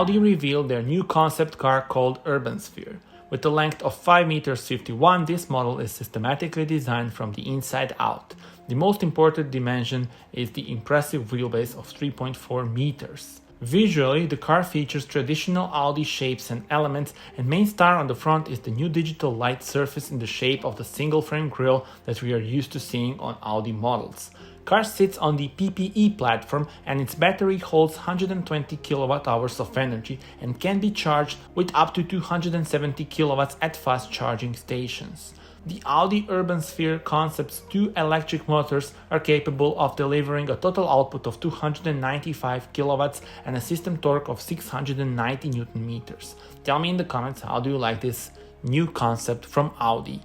Audi revealed their new concept car called Urbansphere. With a length of 5 meters 51, this model is systematically designed from the inside out. The most important dimension is the impressive wheelbase of 3.4 meters. Visually, the car features traditional Audi shapes and elements, and main star on the front is the new digital light surface in the shape of the single-frame grille that we are used to seeing on Audi models. Car sits on the PPE platform and its battery holds 120 kWh of energy and can be charged with up to 270 kW at fast charging stations. The Audi Urbansphere Concept's two electric motors are capable of delivering a total output of 295 kW and a system torque of 690 Nm. Tell me in the comments, how do you like this new concept from Audi?